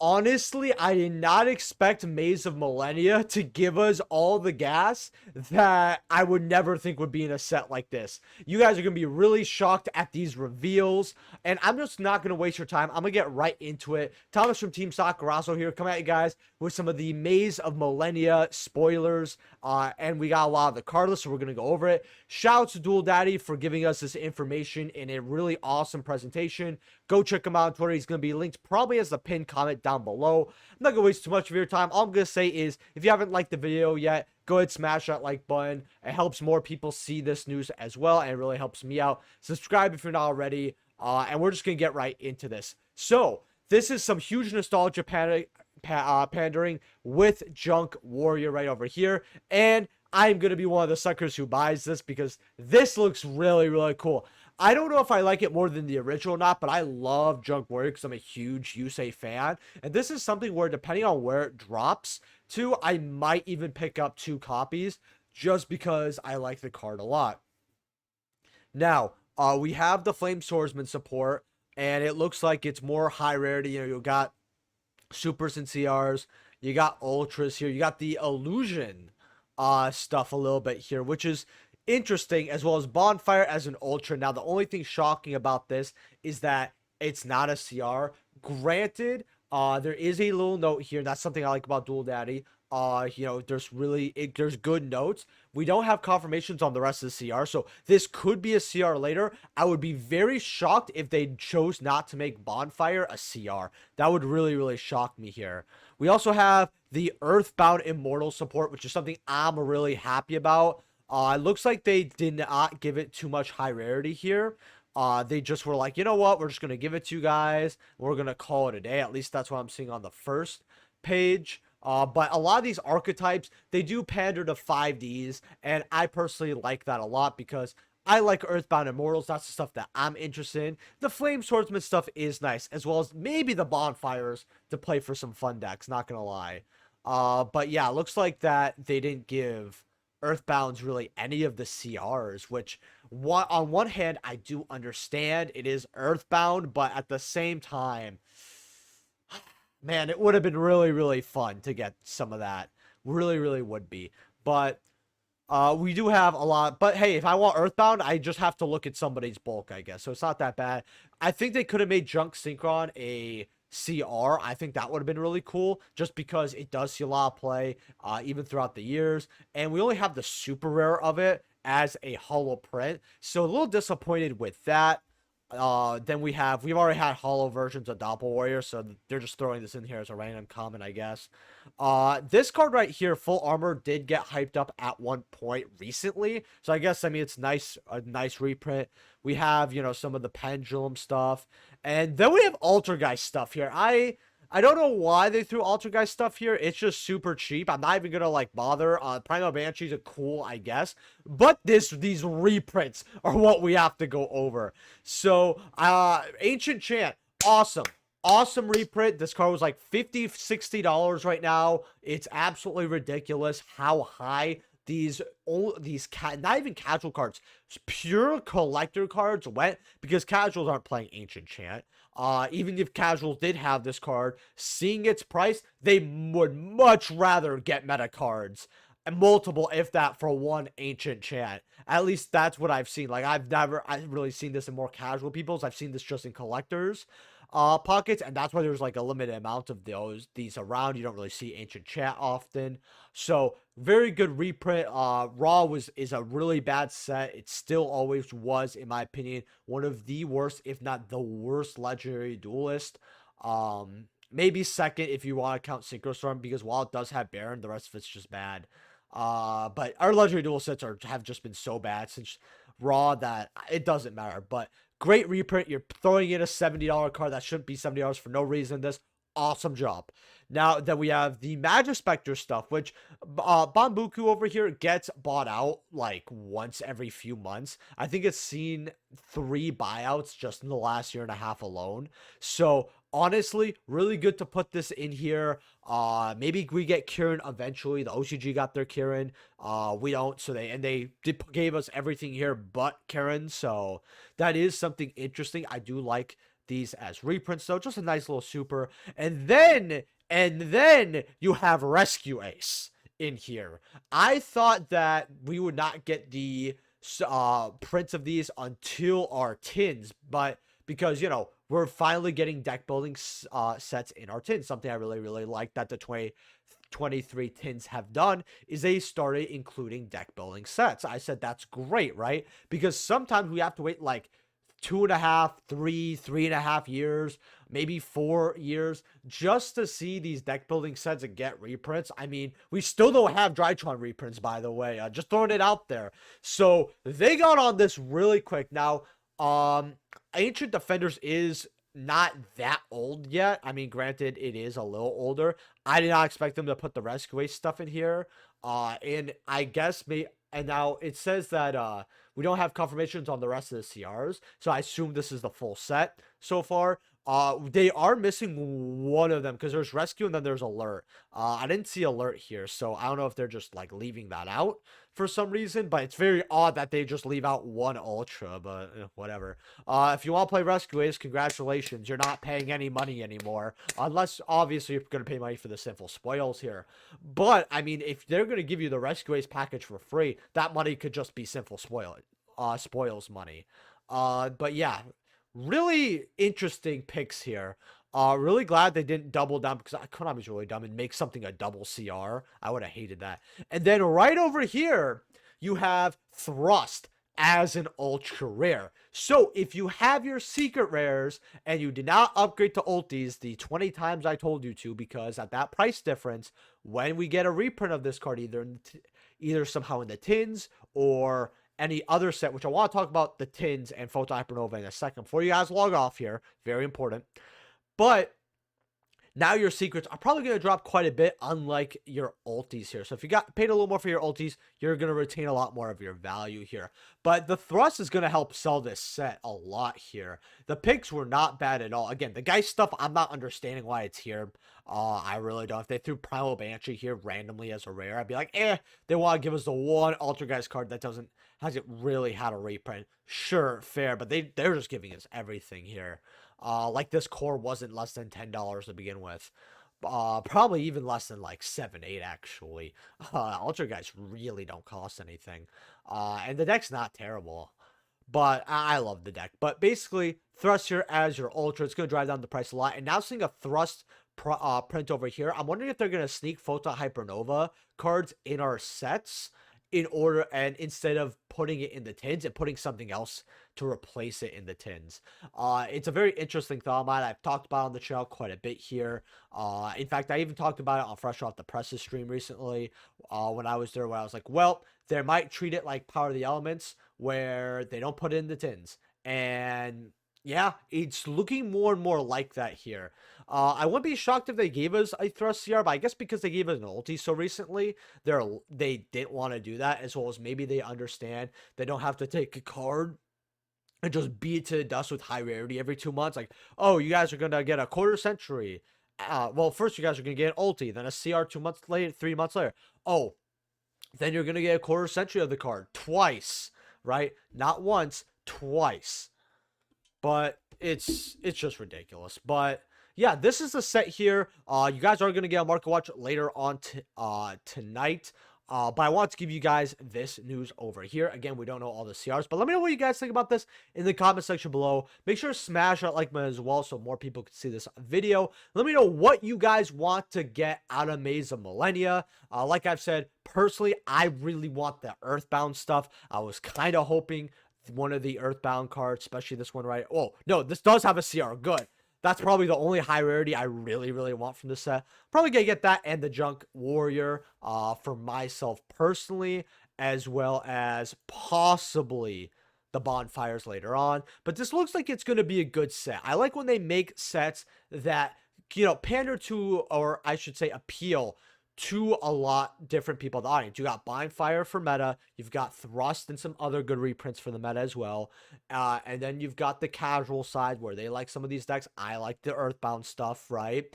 Honestly, I did not expect Maze of Millennia to give us all the gas that I would never think would be in a set like this. You guys are going to be really shocked at these reveals, and I'm just not going to waste your time. I'm going to get right into it. Thomas from Team Sakurasou here, coming at you guys with some of the Maze of Millennia spoilers, and we got a lot of the card list, so we're going to go over it. Shout out to Dual Daddy for giving us this information in a really awesome presentation. Go check him out on Twitter. He's going to be linked probably as the pinned comment down below. I'm not going to waste too much of your time. All I'm going to say is, if you haven't liked the video yet, go ahead, smash that like button. It helps more people see this news as well, and it really helps me out. Subscribe if you're not already, and we're just going to get right into this. So, this is some huge nostalgia pandering with Junk Warrior right over here, and I'm going to be one of the suckers who buys this because this looks really, really cool. I don't know if I like it more than the original or not, but I love Junk Warrior because I'm a huge Yusei fan. And this is something where, depending on where it drops to, I might even pick up 2 copies just because I like the card a lot. Now, we have the Flame Swordsman support, and it looks like it's more high rarity. You know, you got Supers and CRs, you got Ultras here, you got the Illusion stuff a little bit here, which is interesting, as well as Bonfire as an Ultra. Now, the only thing shocking about this is that it's not a CR. Granted, there is a little note here. That's something I like about Dual Daddy. You know, there's good notes. We don't have confirmations on the rest of the CR, so this could be a CR later. I would be very shocked if they chose not to make Bonfire a CR. That would really, really shock me here. We also have the Earthbound Immortal support, which is something I'm really happy about. It looks like they did not give it too much high rarity here. They just were like, you know what, we're just going to give it to you guys. We're going to call it a day. At least that's what I'm seeing on the first page. But a lot of these archetypes, they do pander to 5Ds, and I personally like that a lot because I like Earthbound Immortals. That's the stuff that I'm interested in. The Flame Swordsman stuff is nice, as well as maybe the Bonfires to play for some fun decks, not gonna lie. But yeah, it looks like that they didn't give Earthbound's really any of the CRs, which on one hand, I do understand it is Earthbound, but at the same time, man, it would have been really, really fun to get some of that. Really, really would be. But we do have a lot. But hey, if I want Earthbound, I just have to look at somebody's bulk, I guess. So it's not that bad. I think they could have made Junk Synchron a CR. I think that would have been really cool, just because it does see a lot of play, even throughout the years. And we only have the super rare of it as a holo print. So a little disappointed with that. Then we've already had holo versions of Doppel Warrior, so they're just throwing this in here as a random comment, I guess. This card right here, Full Armor, did get hyped up at one point recently, so I guess, I mean, it's nice, a nice reprint. We have, you know, some of the Pendulum stuff, and then we have Altergeist stuff here. I don't know why they threw Altergeist stuff here. It's just super cheap. I'm not even gonna like bother. Primal Banshees are cool, I guess, but these reprints are what we have to go over. So, Ancient Chant, awesome reprint. This card was like $50-$60 right now. It's absolutely ridiculous how high these not even casual cards, pure collector cards went, because casuals aren't playing Ancient Chant. Even if casuals did have this card, seeing its price, they would much rather get meta cards, and multiple, if that, for one Ancient Chant. At least that's what I've seen. Like, I've really seen this in more casual people's. I've seen this just in collectors pockets, and that's why there's like a limited amount of these around. You don't really see Ancient Chant often. So very good reprint. Raw is a really bad set. It still always was, in my opinion, one of the worst, if not the worst, legendary duelist. Maybe second if you want to count Synchrostorm, because while it does have Baron, the rest of it's just bad. But our legendary duel sets have just been so bad since Raw that it doesn't matter. But great reprint. You're throwing in a $70 card that shouldn't be $70 for no reason. This awesome job. Now that we have the Magispector stuff, which Bambuku over here gets bought out like once every few months. I think it's seen 3 buyouts just in the last year and a half alone. So honestly, really good to put this in here. Maybe we get Kieran eventually. The OCG got their Kieran. We don't. So they gave us everything here but Kieran. So that is something interesting. I do like these as reprints, though. Just a nice little super. And then you have Rescue Ace in here. I thought that we would not get the prints of these until our tins, but because, you know, we're finally getting deck building sets in our tins. Something I really like that the 2023 tins have done is they started including deck building sets. I said that's great, right? Because sometimes we have to wait like 2.5, 3.5 years, maybe 4 years just to see these deck building sets and get reprints. I mean, we still don't have Drytron reprints, by the way. Just throwing it out there. So they got on this really quick. Now, Ancient Defenders is not that old yet. I mean, granted, it is a little older. I did not expect them to put the Rescue Ace stuff in here. And I guess and now it says that we don't have confirmations on the rest of the CRs, so I assume this is the full set so far. They are missing one of them because there's Rescue and then there's Alert. I didn't see Alert here, so I don't know if they're just like leaving that out for some reason, but it's very odd that they just leave out one Ultra, but whatever. If you want to play Rescue Ace, congratulations. You're not paying any money anymore, unless obviously you're going to pay money for the Sinful Spoils here. But, I mean, if they're going to give you the Rescue Ace package for free, that money could just be Sinful Spoils money. But yeah, really interesting picks here. Really glad they didn't double down because Konami's really dumb and make something a double CR. I would have hated that. And then right over here, you have Thrust as an ultra rare. So if you have your secret rares and you did not upgrade to ultis the 20 times I told you to, because at that price difference, when we get a reprint of this card, either somehow in the tins or any other set, which I want to talk about the tins and Photon Hypernova in a second before you guys log off here. Very important. But now your secrets are probably going to drop quite a bit, unlike your ultis here. So if you got paid a little more for your ultis, you're going to retain a lot more of your value here. But the Thrust is going to help sell this set a lot here. The picks were not bad at all. Again, the Geist stuff, I'm not understanding why it's here. I really don't. If they threw Primal Banshee here randomly as a rare, I'd be like, they want to give us the one Ultrageist card that hasn't really had a reprint. Sure, fair, but they're just giving us everything here. Like this core wasn't less than $10 to begin with. Probably even less than like 7, 8 actually. Ultra guys really don't cost anything. And the deck's not terrible. But I love the deck. But basically, Thrust here as your Ultra. It's going to drive down the price a lot. And now seeing a Thrust print over here, I'm wondering if they're going to sneak Photon Hypernova cards in our sets instead of putting it in the tins and putting something else to replace it in the tins. It's a very interesting thought of mine. I've talked about it on the channel quite a bit here. In fact, I even talked about it on Fresh Off the Presses stream recently when I was there, where I was like, well, they might treat it like Power of the Elements, where they don't put it in the tins. And yeah, it's looking more and more like that here. I wouldn't be shocked if they gave us a Thrust CR, but I guess because they gave us an ulti so recently, they didn't want to do that, as well as maybe they understand they don't have to take a card and just beat it to the dust with high rarity every 2 months. Like, oh, you guys are going to get a quarter century. Well, first you guys are going to get an ulti, then a CR 2 months later, 3 months later. Oh, then you're going to get a quarter century of the card twice, right? Not once, twice. But it's just ridiculous. But yeah, this is the set here. You guys are going to get a market watch later on tonight. But I want to give you guys this news over here. Again, we don't know all the CRs, but let me know what you guys think about this in the comment section below. Make sure to smash that like button as well so more people can see this video. Let me know what you guys want to get out of Maze of Millennia. Like I've said, personally, I really want the Earthbound stuff. I was kind of hoping one of the Earthbound cards, especially this one, right? Oh, no, this does have a CR. Good. That's probably the only high rarity I really want from this set. Probably gonna get that and the Junk Warrior for myself personally, as well as possibly the Bonfires later on. But this looks like it's gonna be a good set. I like when they make sets that, you know, pander to, or I should say appeal to a lot different people in the audience. You got Bonfire for meta, you've got Thrust and some other good reprints for the meta as well, and then you've got the casual side where they like some of these decks. I like the Earthbound stuff, right?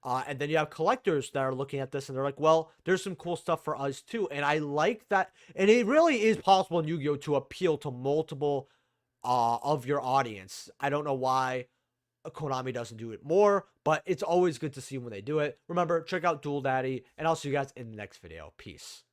And then you have collectors that are looking at this and they're like, well, there's some cool stuff for us too. And I like that, and it really is possible in Yu-Gi-Oh to appeal to multiple of your audience. I don't know why Konami doesn't do it more, but it's always good to see when they do it. Remember, check out Dual Daddy, and I'll see you guys in the next video. Peace.